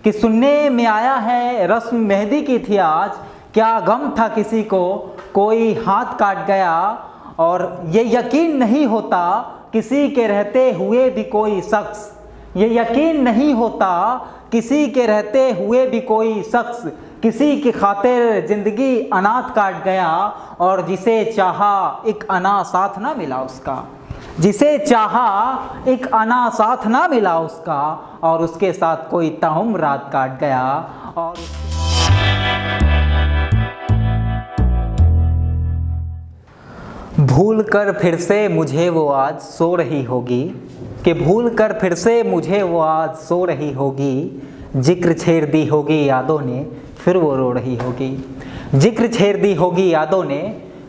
कि सुनने में आया है रस्म मेहंदी की थी आज, क्या गम था किसी को कोई हाथ काट गया। और ये यकीन नहीं होता किसी के रहते हुए भी कोई शख्स, ये यकीन नहीं होता किसी के रहते हुए भी कोई शख्स, किसी की खातिर ज़िंदगी अनाथ काट गया। और जिसे चाहा एक अना साथ ना मिला उसका, जिसे चाहा एक अना साथ ना मिला उसका, और उसके साथ कोई ताहुम रात काट गया। और भूल कर फिर से मुझे वो आज सो रही होगी, कि भूल कर फिर से मुझे वो आज सो रही होगी। जिक्र छेड़ दी होगी यादों ने फिर वो रो रही होगी, जिक्र छेड़ दी होगी यादों ने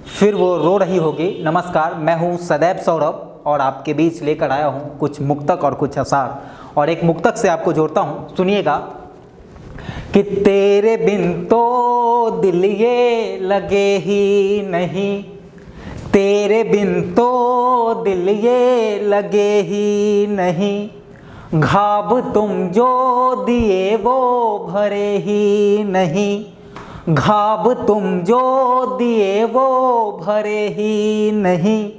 फिर वो रो रही होगी। नमस्कार, मैं हूँ सदैव सौरभ और आपके बीच लेकर आया हूँ कुछ मुक्तक और कुछ अशार। और एक मुक्तक से आपको जोड़ता हूँ, सुनिएगा। कि तेरे बिन तो दिल ये लगे ही नहीं, तेरे बिन तो दिल ये लगे ही नहीं। घाव तुम जो दिए वो भरे ही नहीं, घाव तुम जो दिए वो भरे ही नहीं।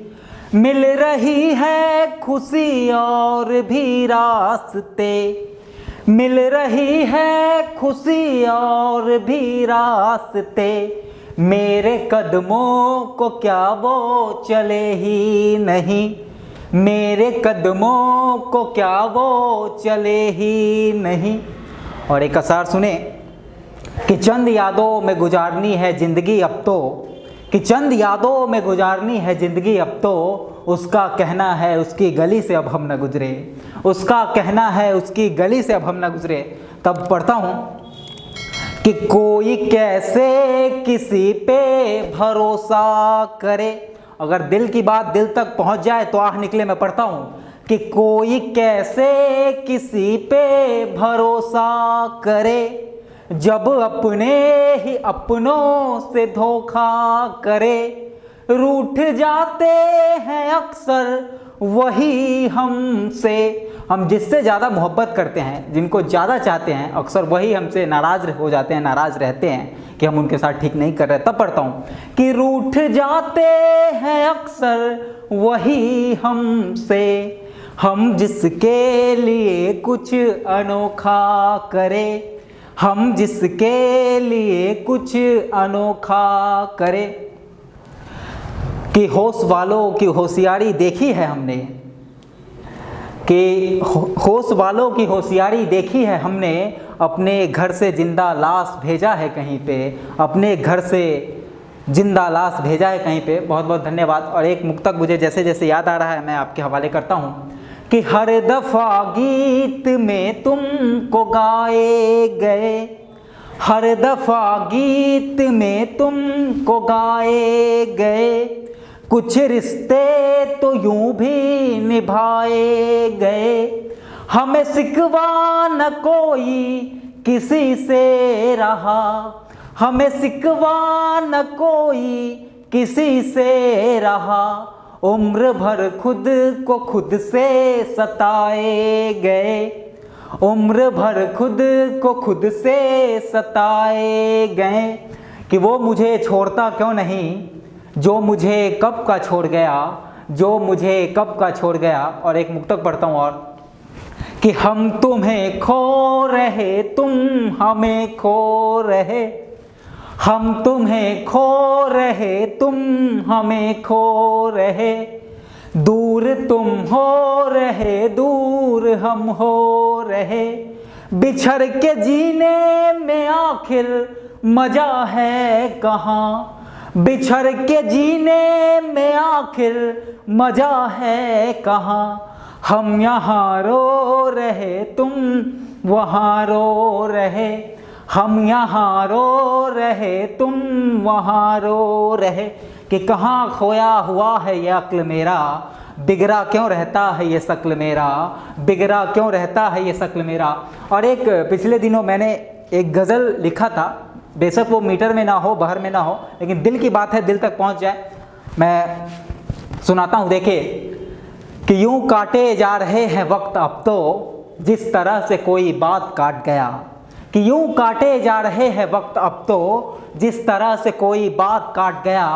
मिल रही है खुशी और भी रास्ते, मिल रही है खुशी और भी रास्ते। मेरे कदमों को क्या वो चले ही नहीं, मेरे कदमों को क्या वो चले ही नहीं। और एक अशार सुने कि चंद यादों में गुजारनी है ज़िंदगी अब तो, कि चंद यादों में गुजारनी है ज़िंदगी अब तो। उसका कहना है उसकी गली से अब हम न गुजरे, उसका कहना है उसकी गली से अब हम न गुजरे। तब पढ़ता हूँ कि कोई कैसे किसी पे भरोसा करे। अगर दिल की बात दिल तक पहुंच जाए तो आह निकले। मैं पढ़ता हूँ कि कोई कैसे किसी पे भरोसा करे, जब अपने ही अपनों से धोखा करे। रूठ जाते हैं अक्सर वही हमसे, हम जिससे ज़्यादा मोहब्बत करते हैं, जिनको ज़्यादा चाहते हैं, अक्सर वही हमसे नाराज़ हो जाते हैं, नाराज़ रहते हैं कि हम उनके साथ ठीक नहीं कर रहे। तब पढ़ता हूँ कि रूठ जाते हैं अक्सर वही हमसे, हम जिसके लिए कुछ अनोखा करें, हम जिसके लिए कुछ अनोखा करें। कि होश वालों की होशियारी देखी है हमने, कि होश वालों की होशियारी देखी है हमने। अपने घर से जिंदा लाश भेजा है कहीं पे, अपने घर से जिंदा लाश भेजा है कहीं पे। बहुत बहुत धन्यवाद। और एक मुक्तक मुझे जैसे जैसे याद आ रहा है मैं आपके हवाले करता हूँ कि हर दफ़ा गीत में तुमको गाए गए, हर दफ़ा गीत में तुमको गाए गए। कुछ रिश्ते तो यूं भी निभाए गए, हमें सिकवा न कोई किसी से रहा, हमें सिकवा न कोई किसी से रहा। उम्र भर खुद को खुद से सताए गए, उम्र भर खुद को खुद से सताए गए। कि वो मुझे छोड़ता क्यों नहीं जो मुझे कब का छोड़ गया, जो मुझे कब का छोड़ गया। और एक मुक्तक पढ़ता हूँ और कि हम तुम्हें खो रहे तुम हमें खो रहे, हम तुम्हें खो रहे तुम हमें खो रहे। दूर तुम हो रहे दूर हम हो रहे, बिछड़ के जीने में आखिर मजा है कहाँ, बिछड़ के जीने में आखिर मजा है कहाँ। हम यहाँ रो रहे तुम वहाँ रो रहे, हम यहाँ रो रहे तुम वहाँ रो रहे। कि कहाँ खोया हुआ है ये अक्ल मेरा, बिगड़ा क्यों रहता है ये शक्ल मेरा, बिगड़ा क्यों रहता है ये शक्ल मेरा। और एक पिछले दिनों मैंने एक गज़ल लिखा था, बेशक वो मीटर में ना हो, बहर में ना हो, लेकिन दिल की बात है, दिल तक पहुंच जाए। मैं सुनाता हूँ, देखिए कि यूं काटे जा रहे हैं वक्त अब तो, जिस तरह से कोई बात काट गया, कि यूं काटे जा रहे हैं वक्त अब तो जिस तरह से कोई बात काट गया,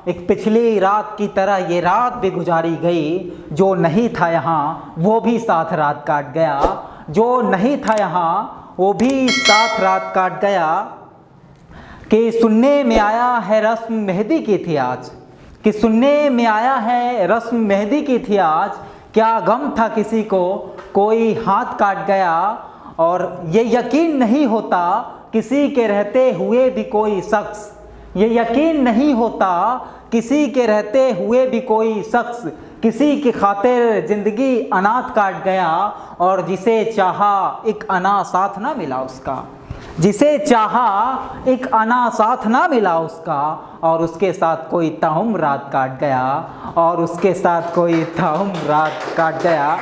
एक पिछली रात की तरह ये रात भी गुजारी गई, जो नहीं था यहाँ वो भी साथ रात काट गया, जो नहीं था यहाँ वो भी साथ रात काट गया। कि सुनने में आया है रस्म मेहंदी की थी आज, कि सुनने में आया है रस्म मेहंदी की थी आज, क्या गम था किसी को कोई हाथ काट गया, और ये यकीन नहीं होता किसी के रहते हुए भी कोई शख्स, ये यकीन नहीं होता किसी के रहते हुए भी कोई शख्स, किसी की खातिर ज़िंदगी अनाथ काट गया, और जिसे चाहा एक अना साथ ना मिला उसका, जिसे चाहा एक अना साथ ना मिला उसका, और उसके साथ कोई ताहुम रात काट गया, और उसके साथ कोई ताहुम रात काट गया।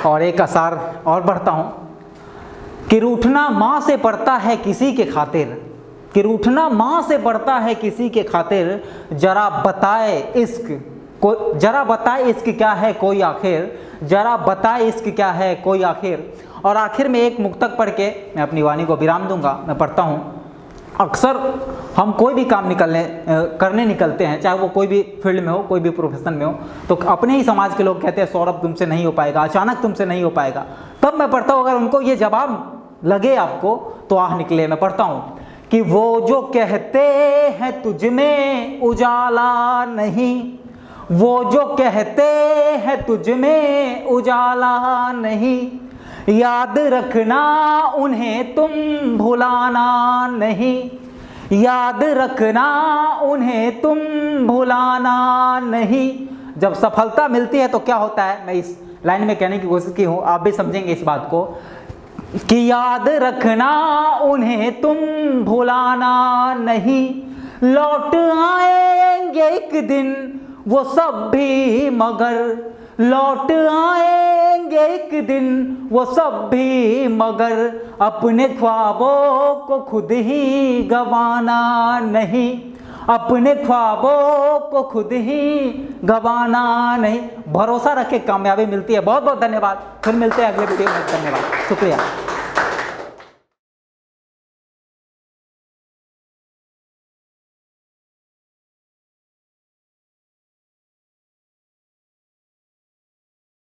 और एक असार और बढ़ता हूँ कि रूठना माँ से पड़ता है किसी के खातिर, कि रूठना माँ से पड़ता है किसी के खातिर, जरा बताए इश्क को, जरा बताए इश्क क्या है कोई आखिर, जरा बताए इश्क क्या है कोई आखिर। और आखिर में एक मुक्तक पढ़ के मैं अपनी वाणी को विराम दूंगा। मैं पढ़ता हूँ, अक्सर हम कोई भी काम करने निकलते हैं, चाहे वो कोई भी फील्ड में हो, कोई भी प्रोफेशन में हो, तो अपने ही समाज के लोग कहते हैं सौरभ तुमसे नहीं हो पाएगा, अचानक तुमसे नहीं हो पाएगा। तब मैं पढ़ता हूँ, अगर उनको ये जवाब लगे आपको तो आह निकले। मैं पढ़ता हूँ कि वो जो कहते हैं तुझ में उजाला नहीं, वो जो कहते हैं तुझ में उजाला नहीं, याद रखना उन्हें तुम भुलाना नहीं, याद रखना उन्हें तुम भुलाना नहीं। जब सफलता मिलती है तो क्या होता है, मैं इस लाइन में कहने की कोशिश की हूँ, आप भी समझेंगे इस बात को, कि याद रखना उन्हें तुम भुलाना नहीं, लौट आएंगे एक दिन वो सब भी मगर, लौट आएंगे एक दिन वो सब भी मगर, अपने ख्वाबों को खुद ही गंवाना नहीं, अपने ख्वाबों को खुद ही गंवाना नहीं। भरोसा रखे कामयाबी मिलती है। बहुत बहुत धन्यवाद, फिर मिलते हैं अगले वीडियो में। धन्यवाद, शुक्रिया।